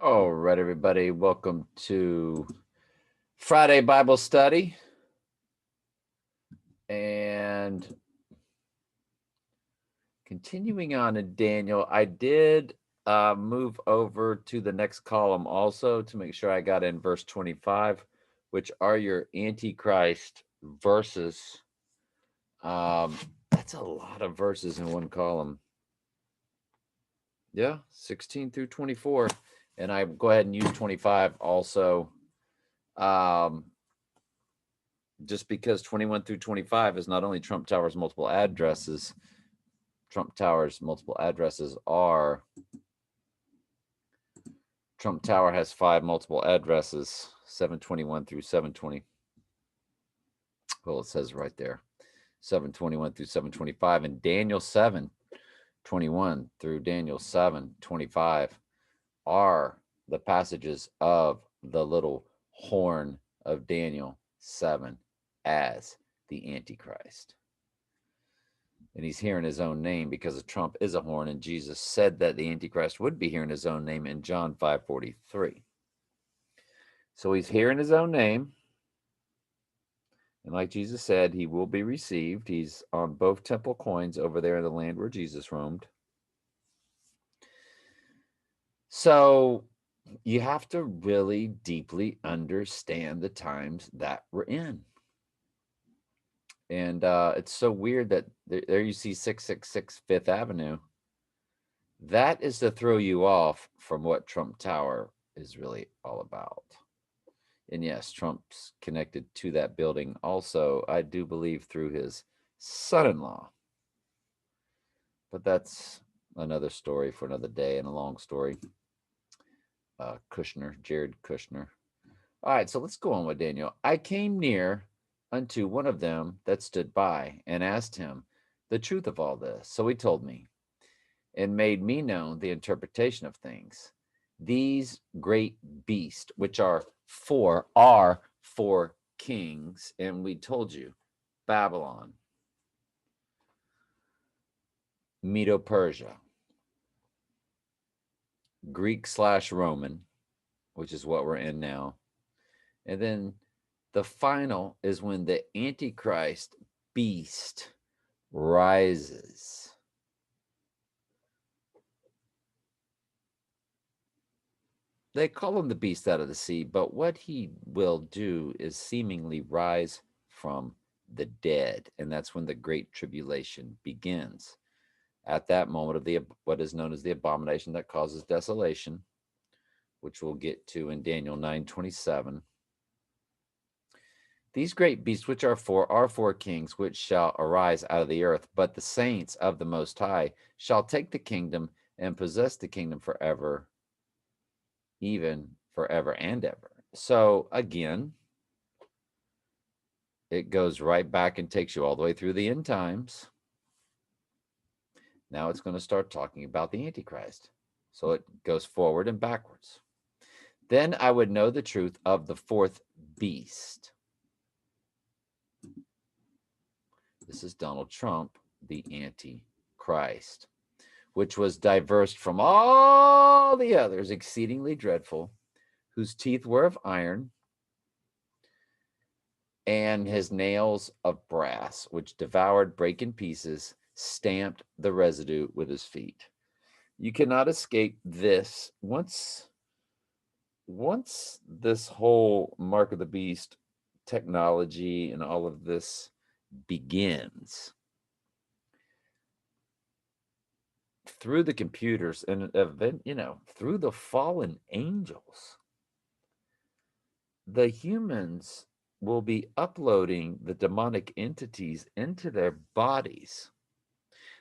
All right, everybody. Welcome to Friday Bible study. And continuing on in Daniel, I did move over to the next column also to make sure I got in verse 25, which are your Antichrist verses. That's a lot of verses in one column. Yeah, 16 through 24. And I go ahead and use 25 also. Um, just because 21 through 25 is not only Trump Tower's multiple addresses, Trump Tower's multiple addresses are Trump Tower has 5 multiple addresses, 721 through 720. Well, it says right there, 721 through 725, and Daniel 7:21 through Daniel 7:25 are the passages of the little horn of Daniel 7 as the Antichrist. And he's here in his own name because Trump is a horn, and Jesus said that the Antichrist would be here in his own name in John 5:43. So he's here in his own name, and like Jesus said, he will be received. He's on both temple coins over there in the land where Jesus roamed. So you have to really deeply understand the times that we're in. And it's so weird that there you see 666 Fifth Avenue. That is to throw you off from what Trump Tower is really all about. And yes, Trump's connected to that building also, I do believe, through his son in law. But that's another story for another day and a long story. Kushner, Jared Kushner. All right, so let's go on with Daniel. I came near unto one of them that stood by and asked him the truth of all this. So he told me and made me known the interpretation of things. These great beasts, which are four kings, and we told you Babylon, Medo Persia, Greek/Roman, which is what we're in now. And then the final is when the Antichrist beast rises. They call him the beast out of the sea, but what he will do is seemingly rise from the dead. And that's when the great tribulation begins. At that moment of the what is known as the abomination that causes desolation, which we'll get to in Daniel 9:27. These great beasts, which are four kings, which shall arise out of the earth, but the saints of the Most High shall take the kingdom and possess the kingdom forever, even forever and ever. So again, it goes right back and takes you all the way through the end times. Now it's going to start talking about the Antichrist. So it goes forward and backwards. Then I would know the truth of the fourth beast. This is Donald Trump, the Antichrist, which was diverse from all the others, exceedingly dreadful, whose teeth were of iron, and his nails of brass, which devoured, brake in pieces, stamped the residue with his feet. You cannot escape this. Once this whole mark of the beast technology and all of this begins through the computers and event, through the fallen angels, the humans will be uploading the demonic entities into their bodies.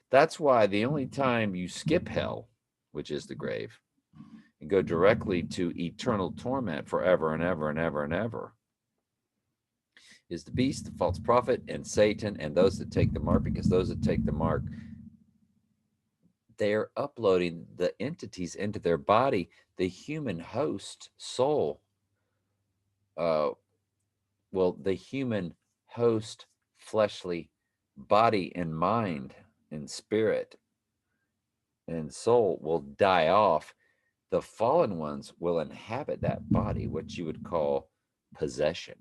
That's why the only time you skip hell, which is the grave, and go directly to eternal torment forever and ever and ever and ever, is the beast, the false prophet, and Satan, and those that take the mark, because those that take the mark, they're uploading the entities into their body. The human host soul, the human host fleshly body and mind and spirit and soul will die off, the fallen ones will inhabit that body, what you would call possession.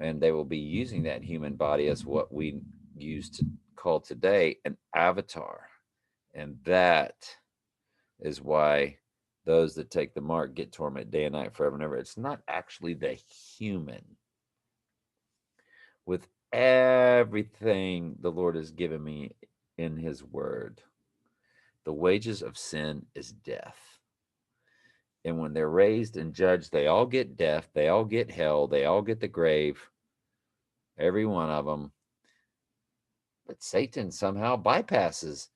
And they will be using that human body as what we use to call today an avatar. And that is why those that take the mark get tormented day and night forever and ever. It's not actually the human. With everything the Lord has given me in his word, the wages of sin is death. And when they're raised and judged, they all get death, they all get hell, they all get the grave, every one of them. But Satan somehow bypasses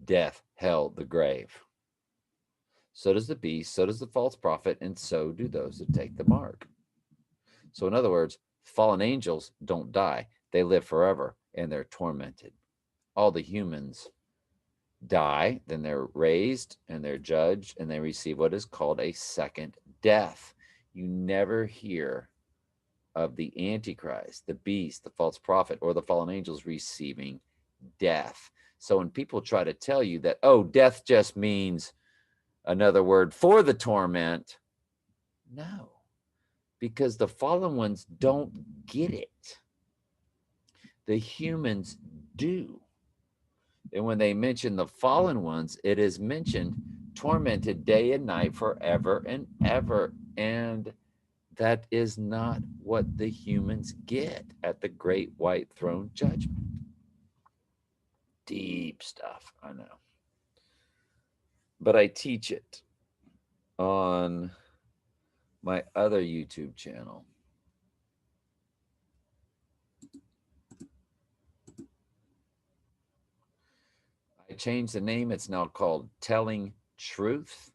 death, hell, the grave. So does the beast, so does the false prophet, and so do those that take the mark. So, in other words, fallen angels don't die, they live forever and they're tormented. All the humans die, then they're raised and they're judged and they receive what is called a second death. You never hear of the Antichrist, the beast, the false prophet, or the fallen angels receiving death. So when people try to tell you that, oh, death just means another word for the torment, no, because the fallen ones don't get it. The humans do. And when they mention the fallen ones, it is mentioned tormented day and night forever and ever. And that is not what the humans get at the great white throne judgment. Deep stuff, I know. But I teach it on my other YouTube channel. I changed the name. It's now called Telling Truth.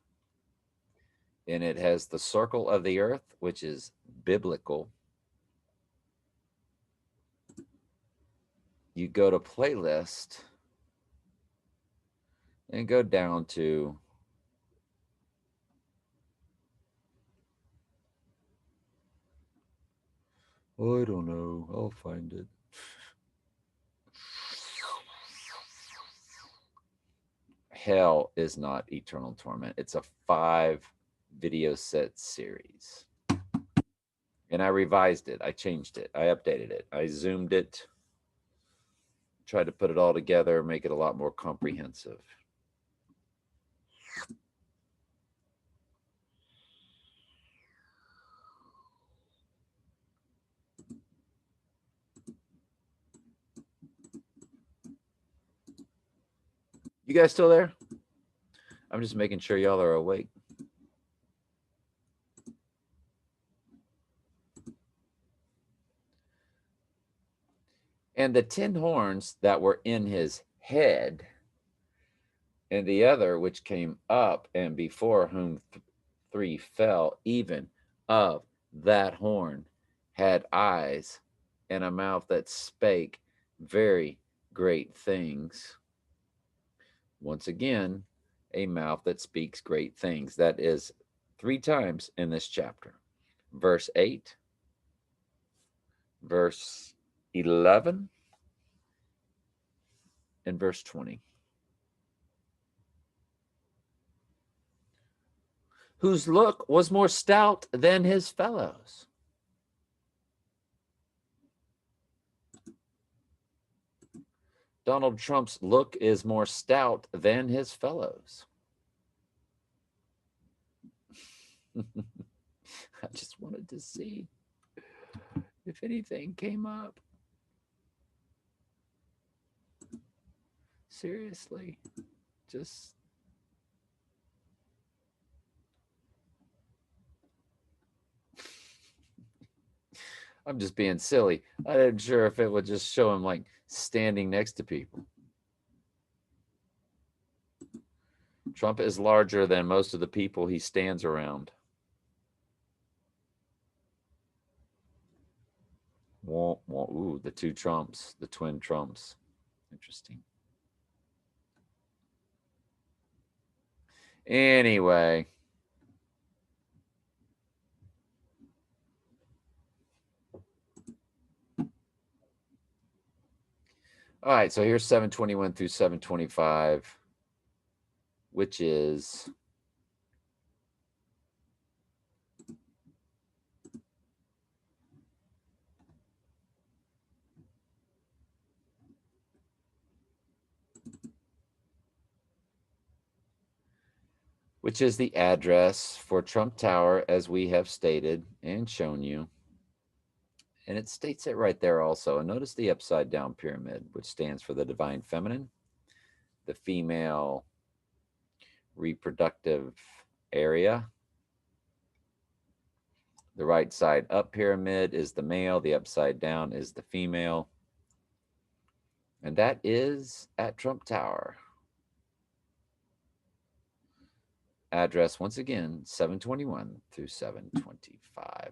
And it has the circle of the earth, which is biblical. You go to playlist and go down to I don't know. I'll find it. Hell is not eternal torment. It's a 5 video set series. And I revised it. I changed it. I updated it. I zoomed it. Tried to put it all together, make it a lot more comprehensive. You guys still there? I'm just making sure y'all are awake. And the 10 horns that were in his head, and the other which came up, and before whom 3 fell, even of that horn, had eyes and a mouth that spake very great things. Once again, a mouth that speaks great things. That is 3 times in this chapter. Verse 8, verse 11, and verse 20. Whose look was more stout than his fellows. Donald Trump's look is more stout than his fellows. I just wanted to see if anything came up. Seriously, just I'm just being silly. I didn't sure if it would just show him like standing next to people. Trump is larger than most of the people he stands around. Ooh, the 2 Trumps, the twin Trumps. Interesting. Anyway. All right, so here's 721 through 725, which is which is the address for Trump Tower, as we have stated and shown you. And it states it right there also. And notice the upside down pyramid, which stands for the divine feminine, the female reproductive area. The right side up pyramid is the male, the upside down is the female. And that is at Trump Tower. Address, once again, 721 through 725.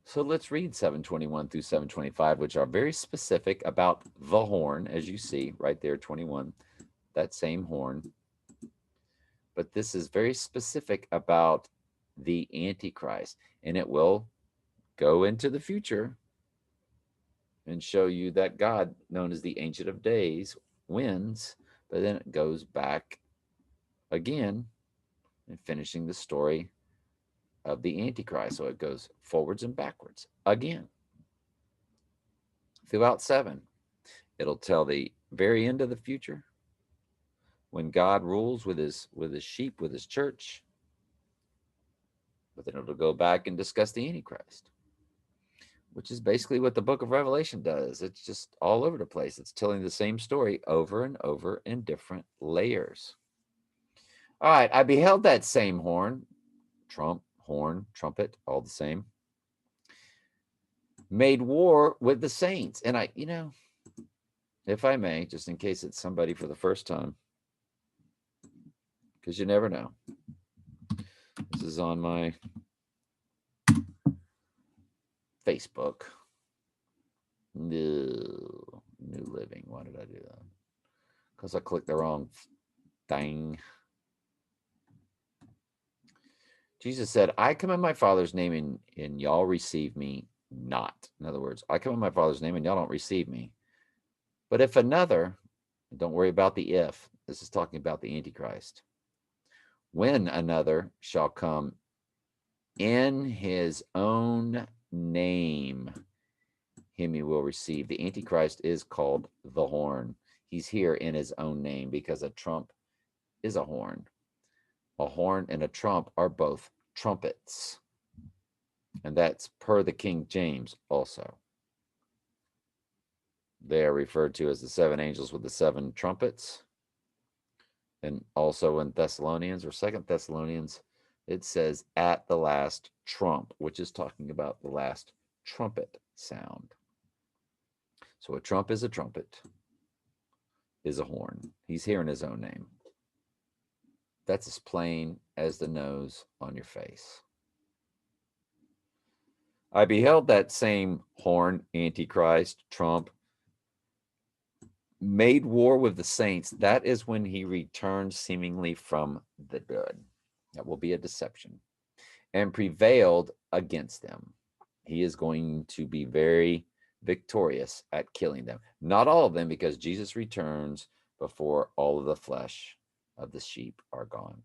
So let's read 721 through 725, which are very specific about the horn, as you see right there, 21, that same horn. But this is very specific about the Antichrist, and it will go into the future and show you that God, known as the Ancient of Days, wins, but then it goes back again and finishing the story of the Antichrist. So it goes forwards and backwards again. Throughout 7, it'll tell the very end of the future when God rules with his sheep, with his church. But then it'll go back and discuss the Antichrist, which is basically what the book of Revelation does. It's just all over the place. It's telling the same story over and over in different layers. All right, I beheld that same horn, trump, horn, trumpet, all the same, made war with the saints. And I, if I may, just in case it's somebody for the first time, because you never know. This is on my Facebook. New Living. Why did I do that? Because I clicked the wrong thing. Jesus said, I come in my Father's name and y'all receive me not. In other words, I come in my Father's name and y'all don't receive me. But if another, don't worry about the if, this is talking about the Antichrist. When another shall come in his own name, him you will receive. The Antichrist is called the horn. He's here in his own name because a trump is a horn. A horn and a trump are both trumpets. And that's per the King James also. They are referred to as the 7 angels with the 7 trumpets. And also in Thessalonians or 2 Thessalonians, it says at the last trump, which is talking about the last trumpet sound. So a trump is a trumpet, is a horn. He's here in his own name. That's as plain as the nose on your face. I beheld that same horn, Antichrist, trump, made war with the saints. That is when he returns seemingly from the dead. That will be a deception. And prevailed against them. He is going to be very victorious at killing them. Not all of them, because Jesus returns before all of the flesh of the sheep are gone.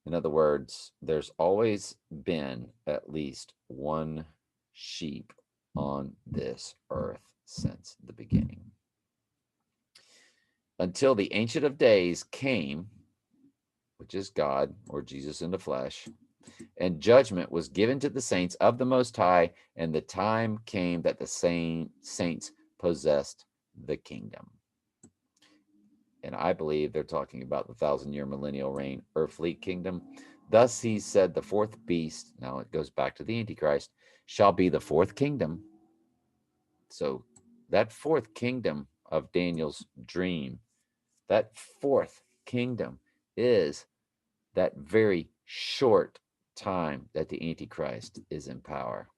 In other words, there's always been at least one sheep on this earth since the beginning. Until the Ancient of Days came, which is God or Jesus in the flesh, and judgment was given to the saints of the Most High, and the time came that the saints possessed the kingdom. And I believe they're talking about the 1,000-year millennial reign, earthly kingdom. Thus he said, the fourth beast, now it goes back to the Antichrist, shall be the fourth kingdom. So that fourth kingdom of Daniel's dream, that fourth kingdom is that very short time that the Antichrist is in power.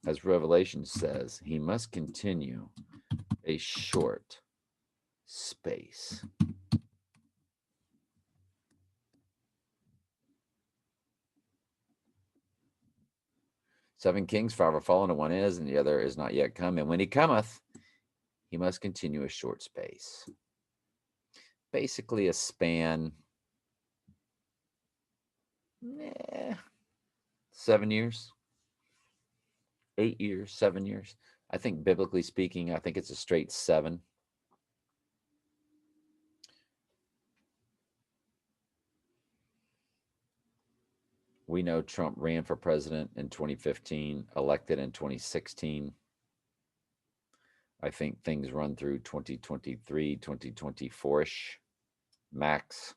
As Revelation says, he must continue a short space. Seven kings, 5 are fallen, and one is, and the other is not yet come. And when he cometh, he must continue a short space. Basically a span, 7 years, 8 years, 7 years. I think biblically speaking, I think it's a straight 7. We know Trump ran for president in 2015, elected in 2016. I think things run through 2023, 2024-ish, max.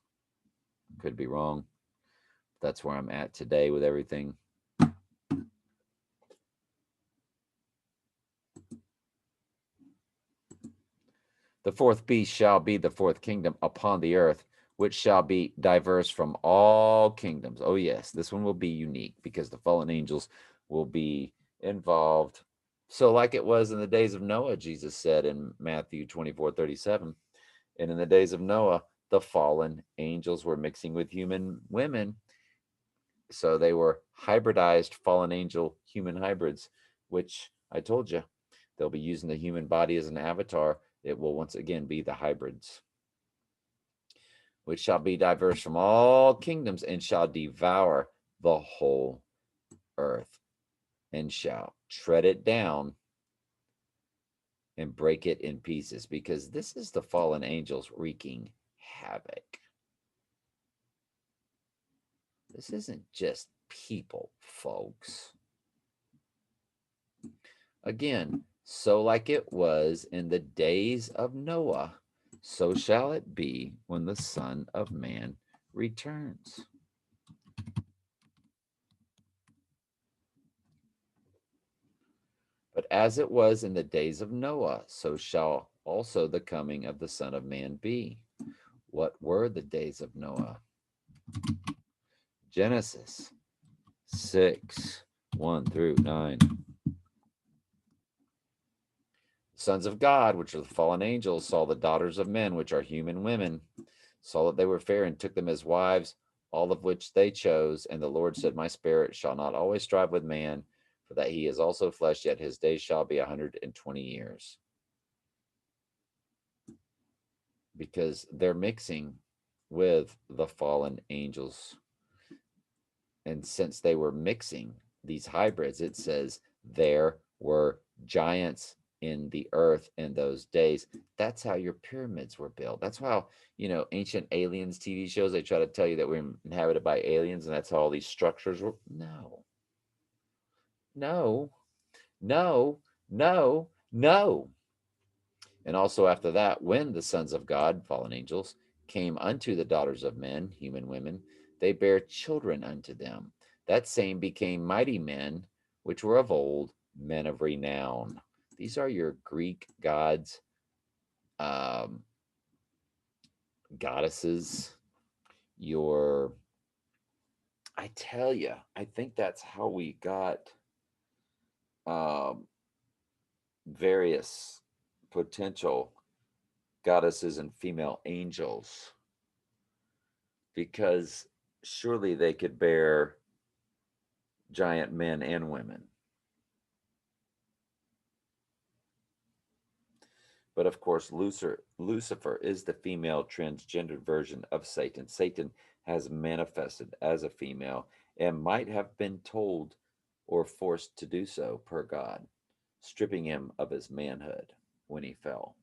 Could be wrong. That's where I'm at today with everything. The fourth beast shall be the fourth kingdom upon the earth, which shall be diverse from all kingdoms. Oh, yes, this one will be unique because the fallen angels will be involved. So, like it was in the days of Noah, Jesus said in Matthew 24:37, and in the days of Noah, the fallen angels were mixing with human women. So they were hybridized fallen angel human hybrids, which I told you they'll be using the human body as an avatar. It will once again be the hybrids, which shall be diverse from all kingdoms and shall devour the whole earth and shall tread it down and break it in pieces, because this is the fallen angels wreaking havoc. This isn't just people, folks. Again, so like it was in the days of Noah, so shall it be when the Son of Man returns. But as it was in the days of Noah, so shall also the coming of the Son of Man be. What were the days of Noah? Genesis 6, 1 through 9. Sons of God, which are the fallen angels, saw the daughters of men, which are human women, saw that they were fair, and took them as wives, all of which they chose. And the Lord said, my spirit shall not always strive with man, for that he is also flesh, yet his days shall be 120 years. Because they're mixing with the fallen angels. And since they were mixing these hybrids, it says there were giants in the earth in those days. That's how your pyramids were built. That's how, ancient aliens TV shows, they try to tell you that we're inhabited by aliens and that's how all these structures were. No, no, no, no, no. And also after that, when the sons of God, fallen angels, came unto the daughters of men, human women, they bare children unto them. That same became mighty men, which were of old, men of renown. These are your Greek gods, goddesses, I tell you, I think that's how we got um, various potential goddesses and female angels, because surely they could bear giant men and women. But of course, Lucifer is the female transgendered version of Satan. Satan has manifested as a female and might have been told or forced to do so per God, stripping him of his manhood when he fell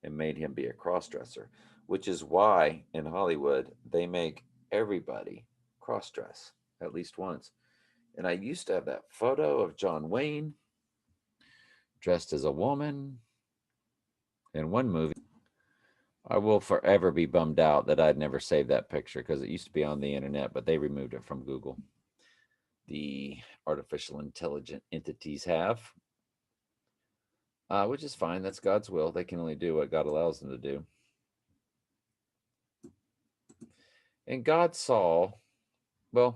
and made him be a crossdresser, which is why in Hollywood they make everybody crossdress at least once. And I used to have that photo of John Wayne dressed as a woman in one movie. I will forever be bummed out that I'd never saved that picture because it used to be on the internet, but they removed it from Google. The artificial intelligent entities have, which is fine. That's God's will. They can only do what God allows them to do. And God saw, and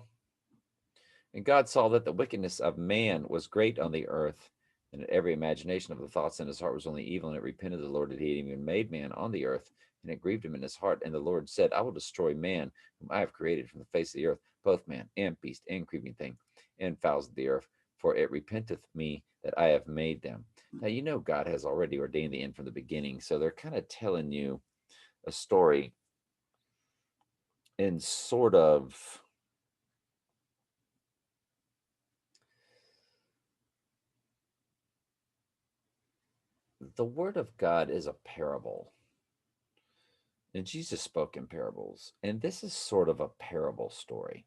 God saw that the wickedness of man was great on the earth, and that every imagination of the thoughts in his heart was only evil, and it repented the Lord that he had even made man on the earth, and it grieved him in his heart. And the Lord said, I will destroy man, whom I have created from the face of the earth, both man and beast and creeping thing, and fowls of the earth, for it repenteth me that I have made them. Now, God has already ordained the end from the beginning, so they're kind of telling you a story in sort of the word of God is a parable. And Jesus spoke in parables. And this is sort of a parable story.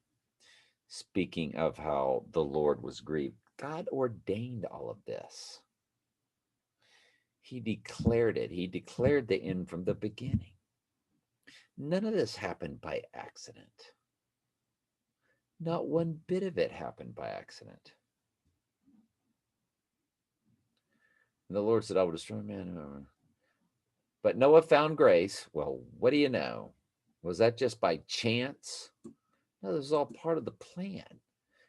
Speaking of how the Lord was grieved, God ordained all of this. He declared it. He declared the end from the beginning. None of this happened by accident. Not one bit of it happened by accident. And the Lord said, I will destroy man. But Noah found grace. Well, what do you know? Was that just by chance? No, this was all part of the plan.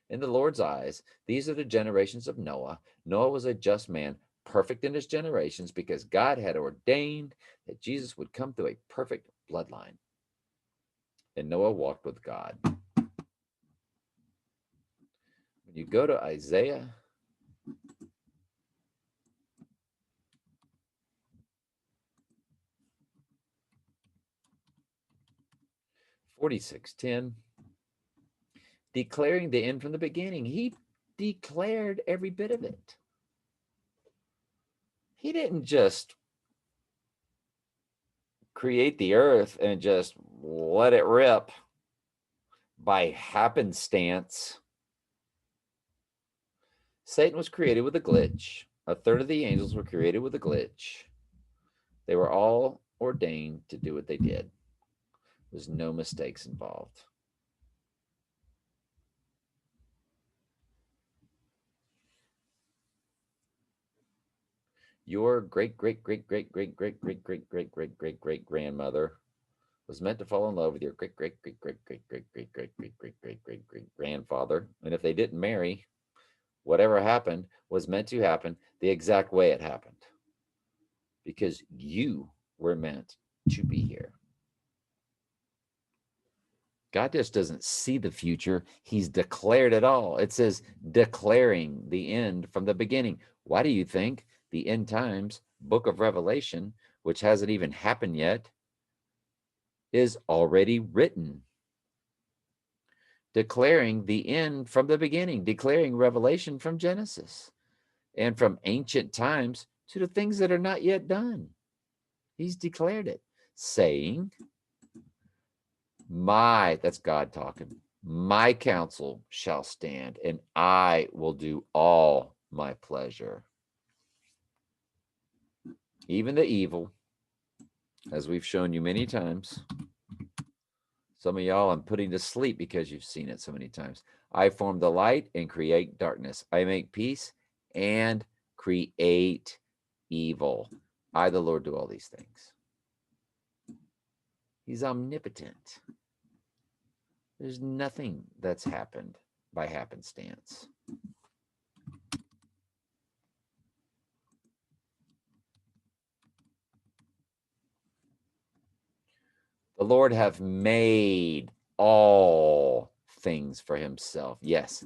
In the Lord's eyes, these are the generations of Noah. Noah was a just man, perfect in his generations, because God had ordained that Jesus would come through a perfect bloodline. And Noah walked with God. When you go to Isaiah 46:10, declaring the end from the beginning, he declared every bit of it. He didn't just create the earth and just let it rip by happenstance. Satan was created with a glitch. A third of the angels were created with a glitch. They were all ordained to do what they did. There's no mistakes involved. Your great grandmother was meant to fall in love with your great grandfather, and if they didn't marry, whatever happened was meant to happen the exact way it happened, because you were meant to be here. God just doesn't see the future. He's declared it all. It says declaring the end from the beginning. Why do you think the end times book of Revelation, which hasn't even happened yet, is already written? Declaring the end from the beginning, declaring Revelation from Genesis and from ancient times to the things that are not yet done. He's declared it, saying, that's God talking, my counsel shall stand, and I will do all my pleasure. Even the evil, as we've shown you many times. Some of y'all I'm putting to sleep because you've seen it so many times. I form the light and create darkness. I make peace and create evil. I, the Lord, do all these things. He's omnipotent. There's nothing that's happened by happenstance. The Lord hath made all things for himself. Yes,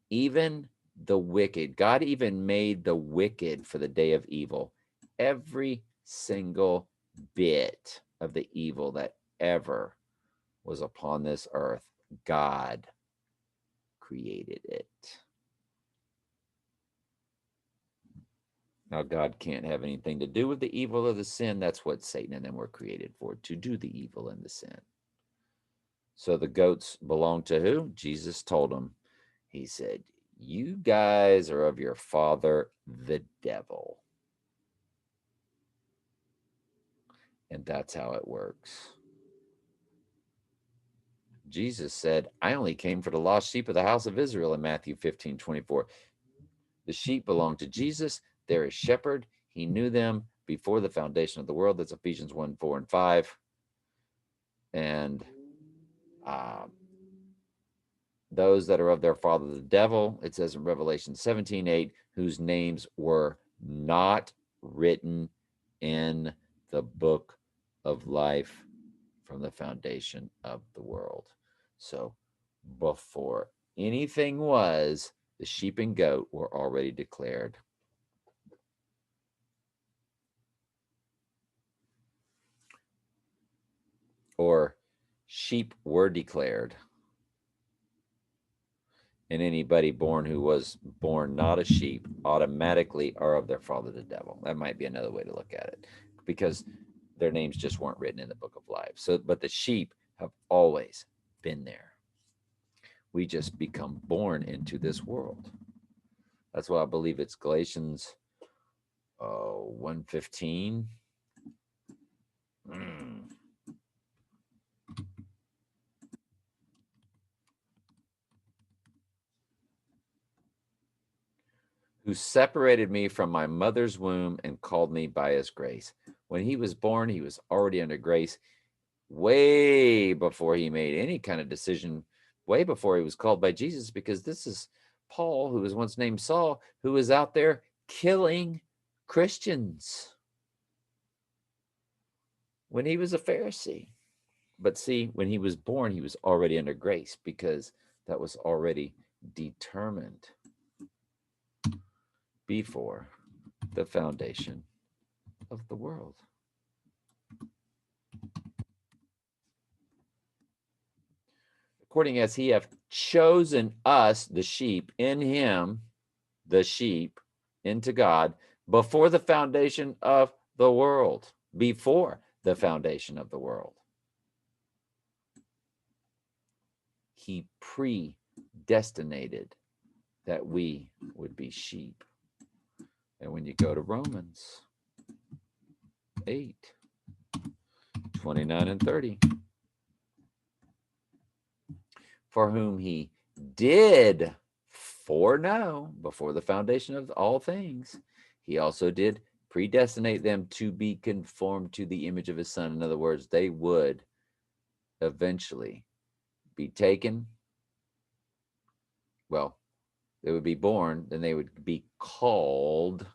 even the wicked. God even made the wicked for the day of evil. Every single bit of the evil that ever was upon this earth, God created it. Now, God can't have anything to do with the evil or the sin. That's what Satan and them were created for, to do the evil and the sin. So the goats belong to who? Jesus told them. He said, you guys are of your father, the devil. And that's how it works. Jesus said, I only came for the lost sheep of the house of Israel in Matthew 15:24. The sheep belong to Jesus. They're his shepherd. He knew them before the foundation of the world. That's Ephesians 1:4-5. And those that are of their father, the devil, it says in Revelation 17:8, whose names were not written in the book of life from the foundation of the world. So before anything was, the sheep and goat were already declared. Or sheep were declared. And anybody born who was born not a sheep automatically are of their father the devil. That might be another way to look at it, because their names just weren't written in the book of life. So, but the sheep have always been there. We just become born into this world. That's why I believe it's Galatians 1:15. Who separated me from my mother's womb and called me by his grace. When he was born, he was already under grace way before he made any kind of decision, way before he was called by Jesus, because this is Paul, who was once named Saul, who was out there killing Christians when he was a Pharisee. But see, when he was born, he was already under grace, because that was already determined before the foundation of the world. According as he hath chosen us, the sheep, in him, the sheep, into God, before the foundation of the world. Before the foundation of the world. He predestinated that we would be sheep. And when you go to Romans 8:29 and 30, for whom he did foreknow before the foundation of all things, he also did predestinate them to be conformed to the image of his son. In other words, they would eventually be taken. Well, they would be born, then they would be called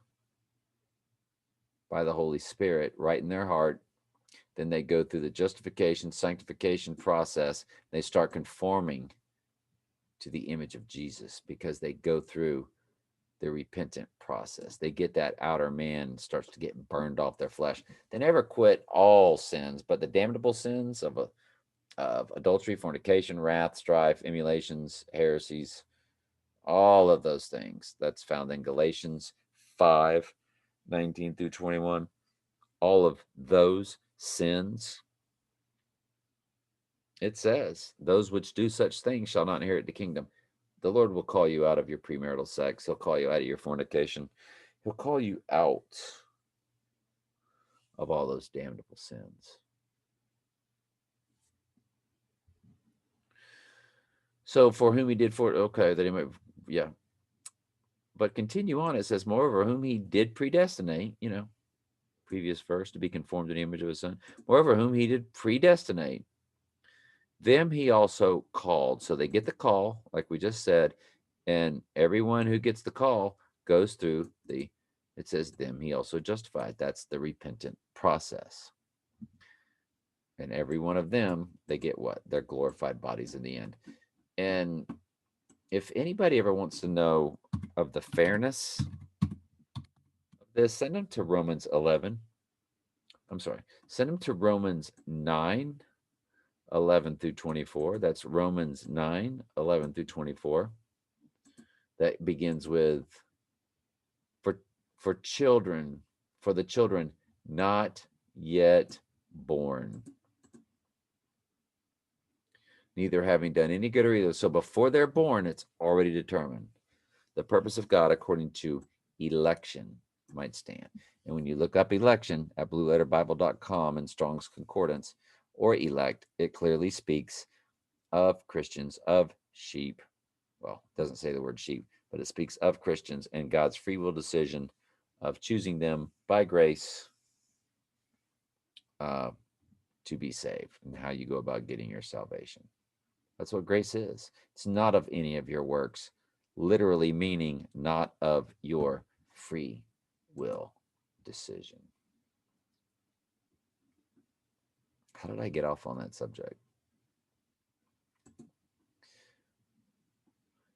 by the Holy Spirit right in their heart. Then they go through the justification, sanctification process. They start conforming to the image of Jesus, because they go through the repentant process. They get that outer man starts to get burned off their flesh. They never quit all sins, but the damnable sins of adultery, fornication, wrath, strife, emulations, heresies, all of those things. That's found in Galatians 5:19 through 21. All of those sins, it says, those which do such things shall not inherit the kingdom. The Lord will call you out of your premarital sex. He'll call you out of your fornication. He'll call you out of all those damnable sins. So for whom he did for, okay, that he might, yeah. But continue on. It says, moreover, whom he did predestinate, previous verse, to be conformed to the image of his son. Moreover, whom he did predestinate, them he also called. So they get the call, like we just said, and everyone who gets the call goes through it says them he also justified. That's the repentant process. And every one of them, they get what? Their glorified bodies in the end. And if anybody ever wants to know of the fairness of this, send them to Romans 11. I'm sorry, send them to Romans 9:11 through 24. That's Romans 9:11 through 24. That begins with for children, for the children not yet born, neither having done any good or evil. So before they're born, it's already determined. The purpose of God according to election might stand. And when you look up election at blueletterbible.com in Strong's Concordance, or elect, it clearly speaks of Christians, of sheep. Well, it doesn't say the word sheep, but it speaks of Christians and God's free will decision of choosing them by grace to be saved, and how you go about getting your salvation. That's what grace is. It's not of any of your works, literally meaning not of your free will decision. How did I get off on that subject?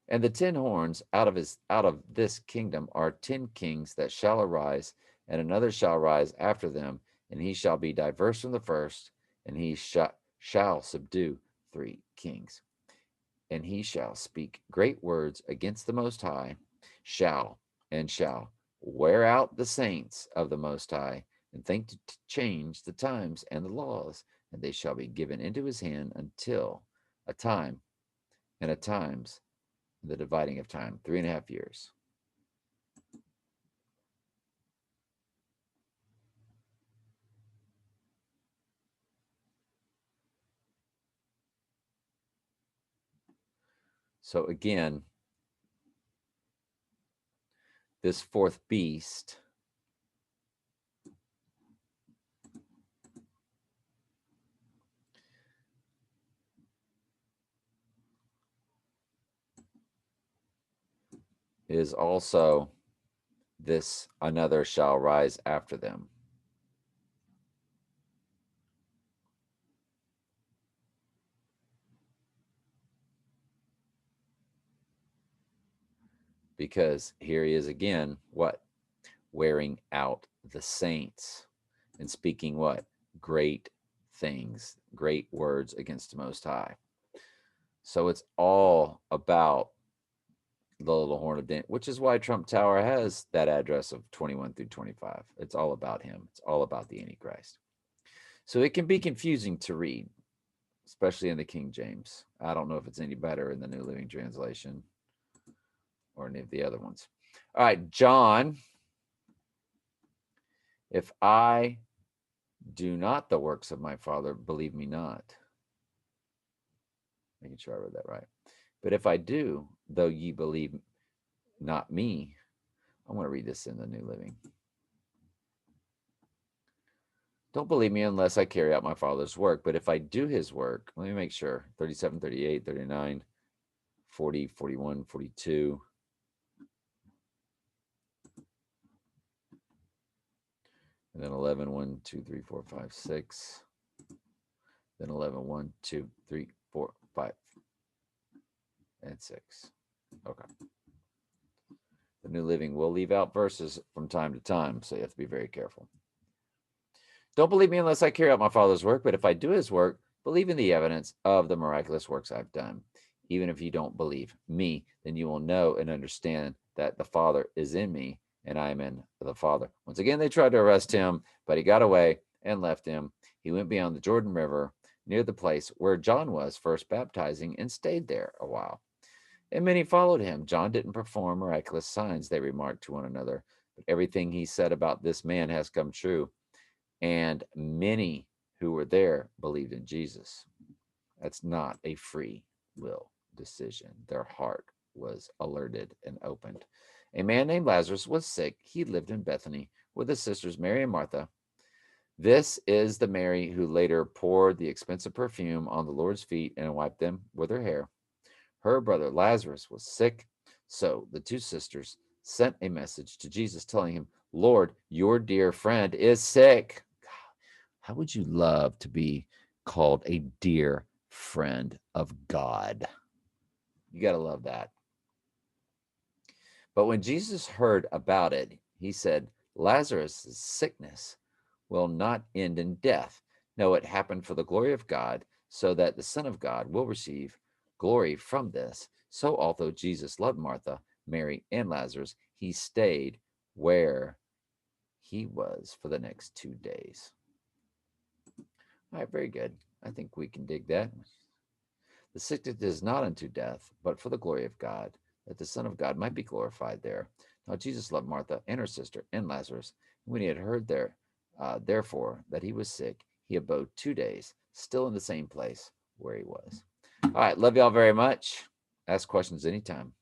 And the 10 horns out of this kingdom are 10 kings that shall arise, and another shall rise after them, and he shall be diverse from the first, and he shall subdue 3 kings. and he shall speak great words against the Most High, shall wear out the saints of the Most High, and think to change the times and the laws, and they shall be given into his hand until a time and a times, the dividing of time, 3.5 years. So again, this fourth beast is also this another shall rise after them. Because here he is again, what? Wearing out the saints and speaking what? Great things, great words against the Most High. So it's all about the little horn of Dan, which is why Trump Tower has that address of 21 through 25. It's all about him. It's all about the Antichrist. So it can be confusing to read, especially in the King James. I don't know if it's any better in the New Living Translation or any of the other ones. All right, John. If I do not the works of my Father, believe me not. Making sure I read that right. But if I do, though ye believe not me, I'm going to read this in the New Living. Don't believe me unless I carry out my Father's work. But if I do his work, let me make sure. 37, 38, 39, 40, 41, 42. And then 11, 1, 2, 3, 4, 5, 6. Then 11, 1, 2, 3, 4, 5, and 6. Okay. The New Living will leave out verses from time to time, so you have to be very careful. Don't believe me unless I carry out my Father's work, but if I do his work, believe in the evidence of the miraculous works I've done. Even if you don't believe me, then you will know and understand that the Father is in me and I am in the Father. Once again, they tried to arrest him, but he got away and left him. He went beyond the Jordan River near the place where John was first baptizing and stayed there a while. And many followed him. John didn't perform miraculous signs, they remarked to one another, but everything he said about this man has come true. And many who were there believed in Jesus. That's not a free will decision. Their heart was alerted and opened. A man named Lazarus was sick. He lived in Bethany with his sisters Mary and Martha. This is the Mary who later poured the expensive perfume on the Lord's feet and wiped them with her hair. Her brother Lazarus was sick, so the two sisters sent a message to Jesus telling him, Lord, your dear friend is sick. How would you love to be called a dear friend of God? You got to love that. But when Jesus heard about it, he said, Lazarus' sickness will not end in death. No, it happened for the glory of God, so that the Son of God will receive glory from this. So although Jesus loved Martha, Mary, and Lazarus, he stayed where he was for the next 2 days. All right, very good. I think we can dig that. The sickness is not unto death, but for the glory of God, that the Son of God might be glorified there. Now Jesus loved Martha and her sister and Lazarus. When he had heard therefore, that he was sick, he abode 2 days, still in the same place where he was. All right, love y'all very much. Ask questions anytime.